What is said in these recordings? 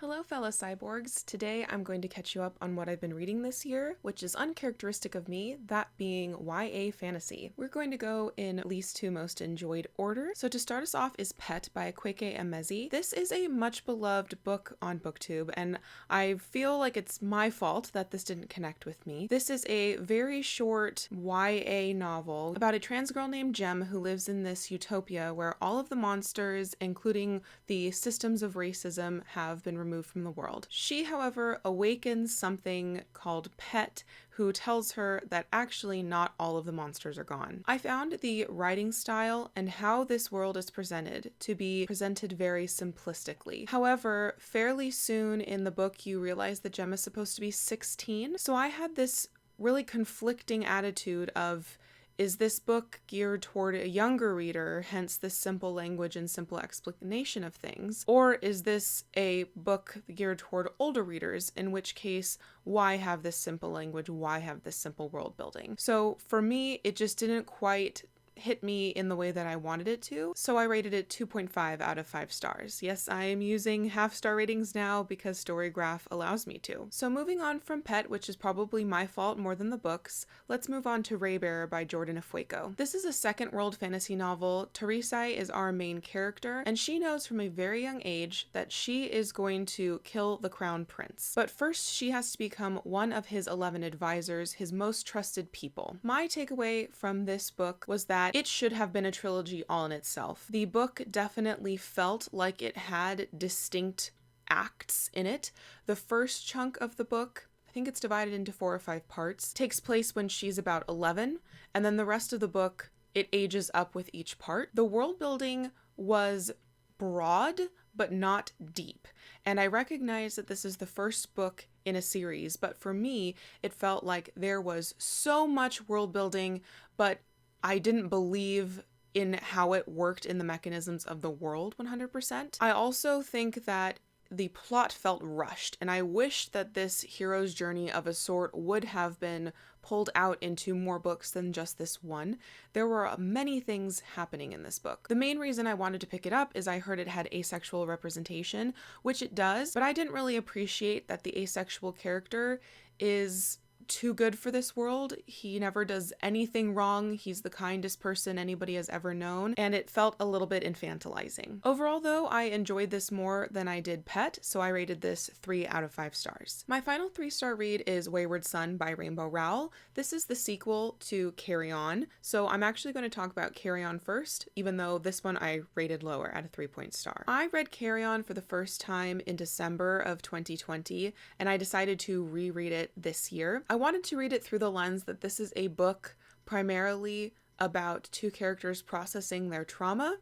Hello, fellow cyborgs. Today I'm going to catch you up on what I've been reading this year, which is uncharacteristic of me, that being YA fantasy. We're going to go in least to most enjoyed order. So to start us off is Pet by Kweke Emezi. This is a much beloved book on BookTube, and I feel like it's my fault that this didn't connect with me. This is a very short YA novel about a trans girl named Jem who lives in this utopia where all of the monsters, including the systems of racism, have been removed from the world. She, however, awakens something called Pet, who tells her that actually not all of the monsters are gone. I found the writing style and how this world is presented to be presented very simplistically. However, fairly soon in the book, you realize that Jem is supposed to be 16, so I had this really conflicting attitude of, is this book geared toward a younger reader, hence this simple language and simple explanation of things? Or is this a book geared toward older readers, in which case, why have this simple language? Why have this simple world building? So for me, it just didn't quite hit me in the way that I wanted it to, so I rated it 2.5 out of 5 stars. Yes, I am using half-star ratings now because Storygraph allows me to. So moving on from Pet, which is probably my fault more than the books, let's move on to Raybearer by Jordan Afueko. This is a second world fantasy novel. Teresa is our main character, and she knows from a very young age that she is going to kill the crown prince. But first, she has to become one of his 11 advisors, his most trusted people. My takeaway from this book was that it should have been a trilogy all in itself. The book definitely felt like it had distinct acts in it. The first chunk of the book, I think it's divided into 4 or 5 parts, takes place when she's about 11, and then the rest of the book, it ages up with each part. The world building was broad, but not deep. And I recognize that this is the first book in a series, but for me, it felt like there was so much world building, but I didn't believe in how it worked in the mechanisms of the world 100%. I also think that the plot felt rushed, and I wish that this hero's journey of a sort would have been pulled out into more books than just this one. There were many things happening in this book. The main reason I wanted to pick it up is I heard it had asexual representation, which it does, but I didn't really appreciate that the asexual character is too good for this world. He never does anything wrong. He's the kindest person anybody has ever known, and it felt a little bit infantilizing. Overall, though, I enjoyed this more than I did Pet, so I rated this 3 out of 5 stars. My final 3-star read is Wayward Sun by Rainbow Rowell. This is the sequel to Carry On, so I'm actually going to talk about Carry On first, even though this one I rated lower at a 3-point star. I read Carry On for the first time in December of 2020, and I decided to reread it this year. I wanted to read it through the lens that this is a book primarily about 2 characters processing their trauma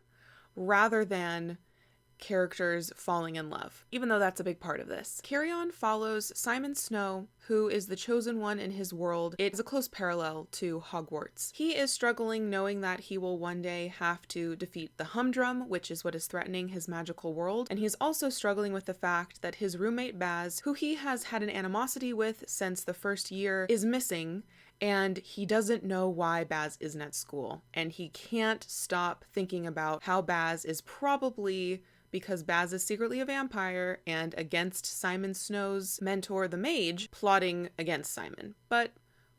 rather than characters falling in love, even though that's a big part of this. Carry On follows Simon Snow, who is the chosen one in his world. It is a close parallel to Hogwarts. He is struggling knowing that he will one day have to defeat the Humdrum, which is what is threatening his magical world, and he's also struggling with the fact that his roommate Baz, who he has had an animosity with since the first year, is missing, and he doesn't know why Baz isn't at school, and he can't stop thinking about how Baz is probably, because Baz is secretly a vampire and against Simon Snow's mentor, the mage, plotting against Simon. But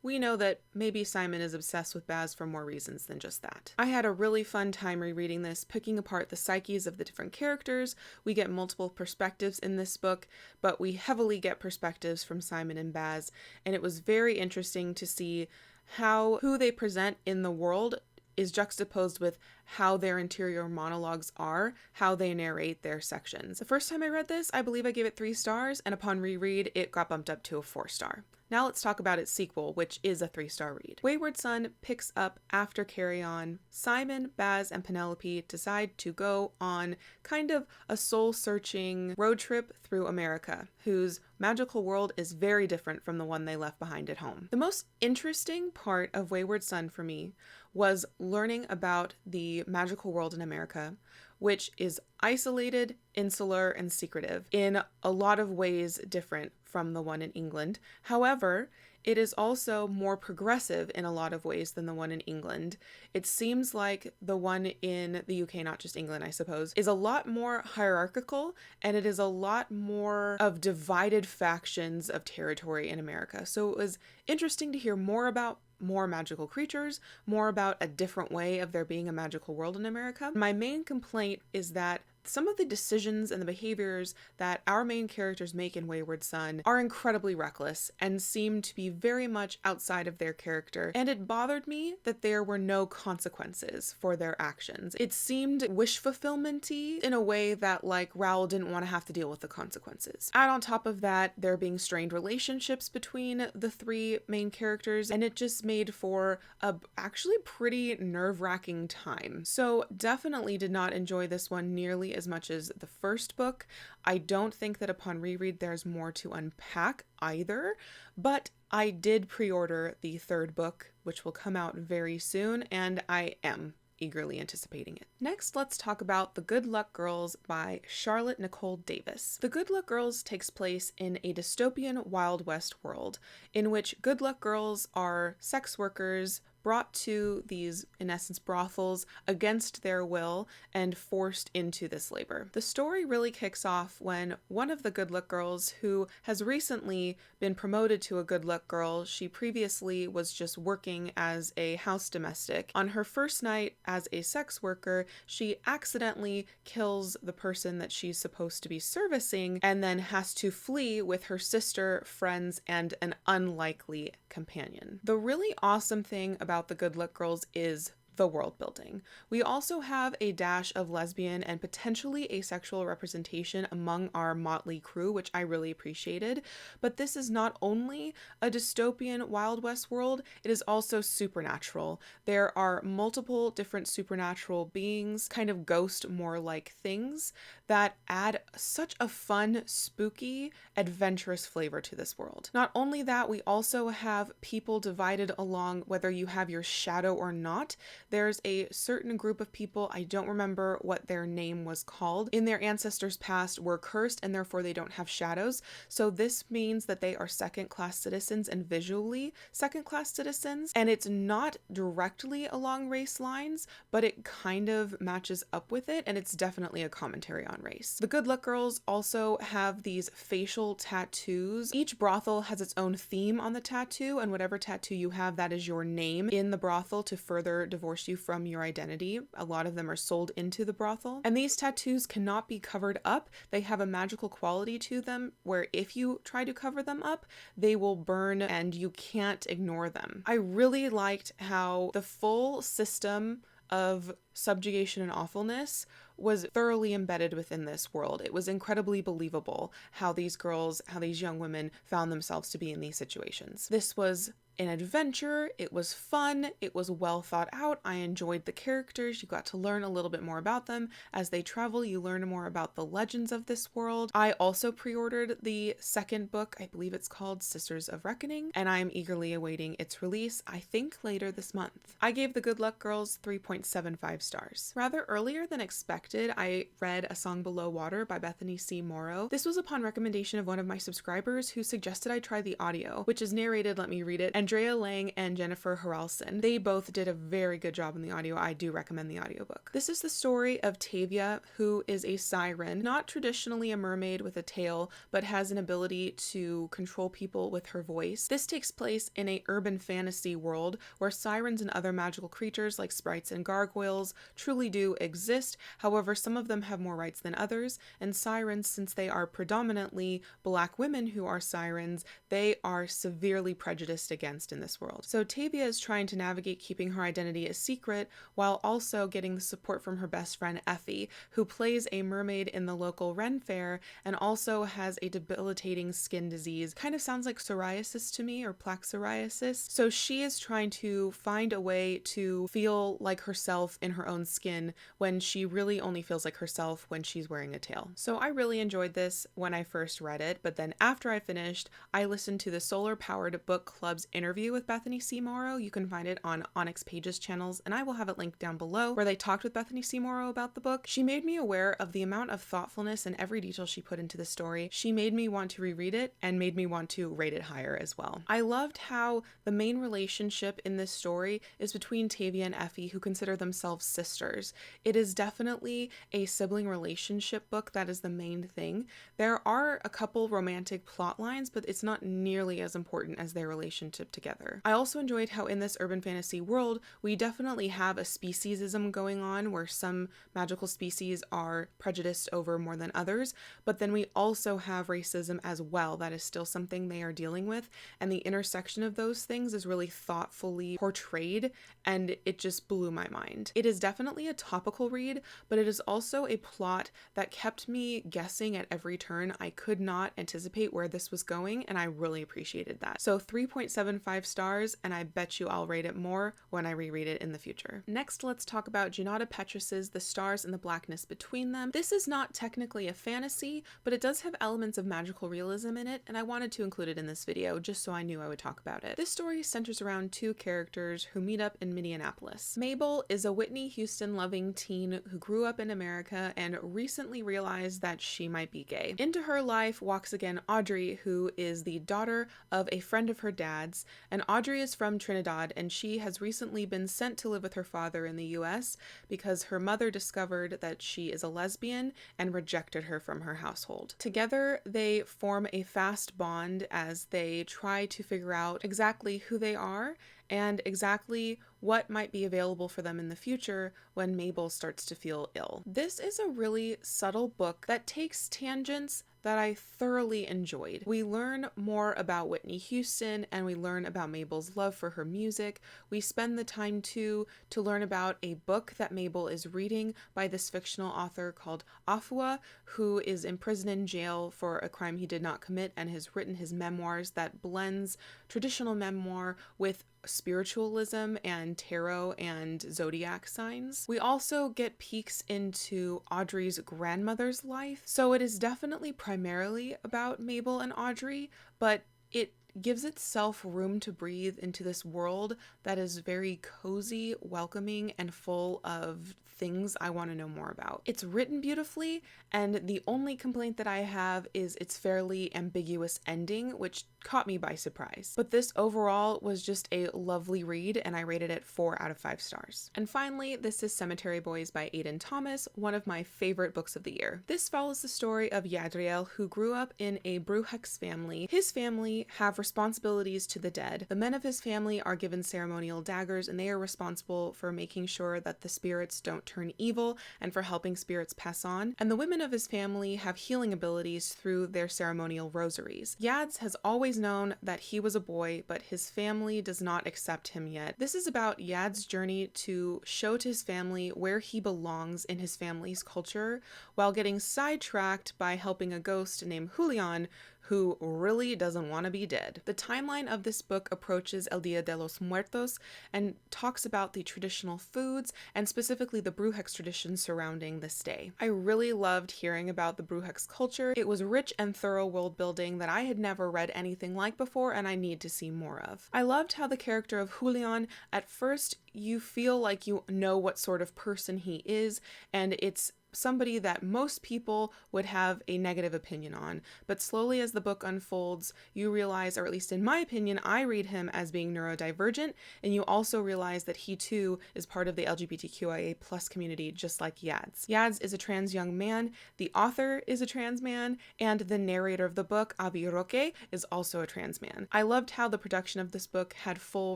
we know that maybe Simon is obsessed with Baz for more reasons than just that. I had a really fun time rereading this, picking apart the psyches of the different characters. We get multiple perspectives in this book, but we heavily get perspectives from Simon and Baz, and it was very interesting to see how who they present in the world is juxtaposed with how their interior monologues are, how they narrate their sections. The first time I read this, I believe I gave it 3 stars, and upon reread, it got bumped up to a 4-star. Now let's talk about its sequel, which is a 3-star read. Wayward Sun picks up after Carry On. Simon, Baz, and Penelope decide to go on kind of a soul-searching road trip through America, whose magical world is very different from the one they left behind at home. The most interesting part of Wayward Sun for me was learning about the magical world in America, which is isolated, insular, and secretive, in a lot of ways different from the one in England. However, it is also more progressive in a lot of ways than the one in England. It seems like the one in the UK, not just England, I suppose, is a lot more hierarchical, and it is a lot more of divided factions of territory in America. So it was interesting to hear more about more magical creatures, more about a different way of there being a magical world in America. My main complaint is that some of the decisions and the behaviors that our main characters make in Wayward Son are incredibly reckless and seem to be very much outside of their character, and it bothered me that there were no consequences for their actions. It seemed wish fulfillment-y in a way that, like, Raoul didn't want to have to deal with the consequences. Add on top of that, there being strained relationships between the three main characters, and it just made for a actually pretty nerve-wracking time. So definitely did not enjoy this one nearly as much as the first book. I don't think that upon reread there's more to unpack either, but I did pre-order the third book, which will come out very soon, and I am eagerly anticipating it. Next, let's talk about The Good Luck Girls by Charlotte Nicole Davis. The Good Luck Girls takes place in a dystopian Wild West world in which good luck girls are sex workers brought to these, in essence, brothels against their will and forced into this labor. The story really kicks off when one of the good luck girls, who has recently been promoted to a good luck girl, she previously was just working as a house domestic. On her first night as a sex worker, she accidentally kills the person that she's supposed to be servicing and then has to flee with her sister, friends, and an unlikely companion. The really awesome thing about the Good Luck Girls is the world building. We also have a dash of lesbian and potentially asexual representation among our motley crew, which I really appreciated. But this is not only a dystopian Wild West world, it is also supernatural. There are multiple different supernatural beings, kind of ghost more like things, that add such a fun, spooky, adventurous flavor to this world. Not only that, we also have people divided along whether you have your shadow or not. There's a certain group of people, I don't remember what their name was called, in their ancestors' past were cursed and therefore they don't have shadows. So this means that they are second-class citizens and visually second-class citizens. And it's not directly along race lines, but it kind of matches up with it, and it's definitely a commentary on race. The Good Luck Girls also have these facial tattoos. Each brothel has its own theme on the tattoo, and whatever tattoo you have, that is your name in the brothel to further divorce you from your identity. A lot of them are sold into the brothel. And these tattoos cannot be covered up. They have a magical quality to them where if you try to cover them up, they will burn and you can't ignore them. I really liked how the full system of subjugation and awfulness was thoroughly embedded within this world. It was incredibly believable how these girls, how these young women found themselves to be in these situations. This was an adventure, it was fun, it was well thought out, I enjoyed the characters, you got to learn a little bit more about them. As they travel, you learn more about the legends of this world. I also pre-ordered the second book, I believe it's called Sisters of Reckoning, and I'm eagerly awaiting its release, I think later this month. I gave The Good Luck Girls 3.75 stars. Rather earlier than expected, I read A Song Below Water by Bethany C. Morrow. This was upon recommendation of one of my subscribers who suggested I try the audio, which is narrated, let me read it, Andrea Lang and Jennifer Harrelson. They both did a very good job in the audio. I do recommend the audiobook. This is the story of Tavia, who is a siren, not traditionally a mermaid with a tail, but has an ability to control people with her voice. This takes place in a urban fantasy world where sirens and other magical creatures like sprites and gargoyles truly do exist. However, some of them have more rights than others, and sirens, since they are predominantly Black women who are sirens, they are severely prejudiced against in this world. So Tavia is trying to navigate keeping her identity a secret while also getting the support from her best friend Effie, who plays a mermaid in the local Ren Fair and also has a debilitating skin disease. Kind of sounds like psoriasis to me, or plaque psoriasis. So she is trying to find a way to feel like herself in her own skin when she really only feels like herself when she's wearing a tail. So I really enjoyed this when I first read it, but then after I finished, I listened to the Solar Powered Book Club's interview with Bethany C. Morrow. You can find it on Onyx Pages channels, and I will have it linked down below, where they talked with Bethany C. Morrow about the book. She made me aware of the amount of thoughtfulness and every detail she put into the story. She made me want to reread it and made me want to rate it higher as well. I loved how the main relationship in this story is between Tavia and Effie, who consider themselves sisters. It is definitely a sibling relationship book that is the main thing. There are a couple romantic plot lines, but it's not nearly as important as their relationship together. I also enjoyed how in this urban fantasy world, we definitely have a speciesism going on where some magical species are prejudiced over more than others, but then we also have racism as well. That is still something they are dealing with, and the intersection of those things is really thoughtfully portrayed, and it just blew my mind. It is definitely a topical read, but it is also a plot that kept me guessing at every turn. I could not anticipate where this was going, and I really appreciated that. So 3.75 stars, and I bet you I'll rate it more when I reread it in the future. Next, let's talk about Junauda Petrus's The Stars and the Blackness Between Them. This is not technically a fantasy, but it does have elements of magical realism in it, and I wanted to include it in this video just so I knew I would talk about it. This story centers around two characters who meet up in Minneapolis. Mabel is a Whitney Houston loving teen who grew up in America and recently realized that she might be gay. Into her life walks again Audrey, who is the daughter of a friend of her dad's, and Audrey is from Trinidad, and she has recently been sent to live with her father in the US because her mother discovered that she is a lesbian and rejected her from her household. Together, they form a fast bond as they try to figure out exactly who they are and exactly what might be available for them in the future when Mabel starts to feel ill. This is a really subtle book that takes tangents that I thoroughly enjoyed. We learn more about Whitney Houston, and we learn about Mabel's love for her music. We spend the time to learn about a book that Mabel is reading by this fictional author called Afua, who is imprisoned in jail for a crime he did not commit and has written his memoirs that blends traditional memoir with spiritualism and tarot and zodiac signs. We also get peeks into Audrey's grandmother's life, so it is definitely primarily about Mabel and Audrey, but it gives itself room to breathe into this world that is very cozy, welcoming, and full of things I want to know more about. It's written beautifully, and the only complaint that I have is its fairly ambiguous ending, which caught me by surprise. But this overall was just a lovely read, and I rated it 4 out of 5 stars. And finally, this is Cemetery Boys by Aidan Thomas, one of my favorite books of the year. This follows the story of Yadriel, who grew up in a Brujeks family. His family have responsibilities to the dead. The men of his family are given ceremonial daggers, and they are responsible for making sure that the spirits don't turn evil and for helping spirits pass on. And the women of his family have healing abilities through their ceremonial rosaries. Yads has always known that he was a boy, but his family does not accept him yet. This is about Yad's journey to show to his family where he belongs in his family's culture, while getting sidetracked by helping a ghost named Julian, who really doesn't want to be dead. The timeline of this book approaches El Dia de los Muertos and talks about the traditional foods and specifically the Brujeks tradition surrounding this day. I really loved hearing about the Brujeks culture. It was rich and thorough world building that I had never read anything like before, and I need to see more of. I loved how the character of Julian, at first you feel like you know what sort of person he is, and it's somebody that most people would have a negative opinion on, but slowly as the book unfolds, you realize, or at least in my opinion, I read him as being neurodivergent, and you also realize that he too is part of the LGBTQIA plus community, just like Yads. Yads is a trans young man, the author is a trans man, and the narrator of the book, Avi Roque, is also a trans man. I loved how the production of this book had full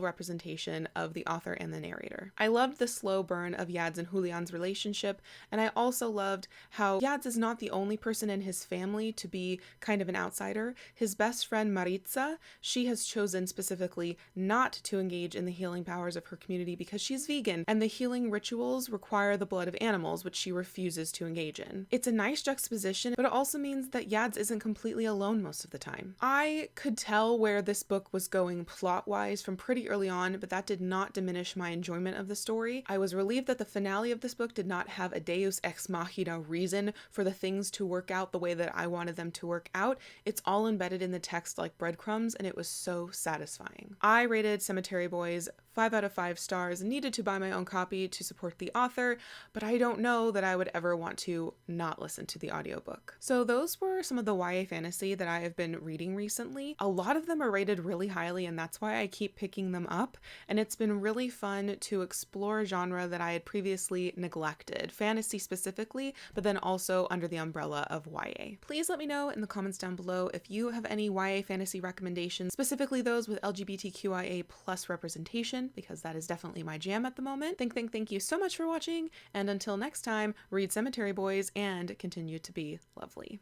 representation of the author and the narrator. I loved the slow burn of Yads and Julian's relationship, and I also loved how Yads is not the only person in his family to be kind of an outsider. His best friend Maritza, she has chosen specifically not to engage in the healing powers of her community because she's vegan, and the healing rituals require the blood of animals, which she refuses to engage in. It's a nice juxtaposition, but it also means that Yads isn't completely alone most of the time. I could tell where this book was going plot-wise from pretty early on, but that did not diminish my enjoyment of the story. I was relieved that the finale of this book did not have a Deus Ex machina reason for the things to work out the way that I wanted them to work out. It's all embedded in the text like breadcrumbs, and it was so satisfying. I rated Cemetery Boys 5 out of 5 stars and needed to buy my own copy to support the author, but I don't know that I would ever want to not listen to the audiobook. So those were some of the YA fantasy that I have been reading recently. A lot of them are rated really highly, and that's why I keep picking them up, and it's been really fun to explore a genre that I had previously neglected, fantasy specifically, but then also under the umbrella of YA. Please let me know in the comments down below if you have any YA fantasy recommendations, specifically those with LGBTQIA plus representation, because that is definitely my jam at the moment. Thank you so much for watching, and until next time, read Cemetery Boys and continue to be lovely.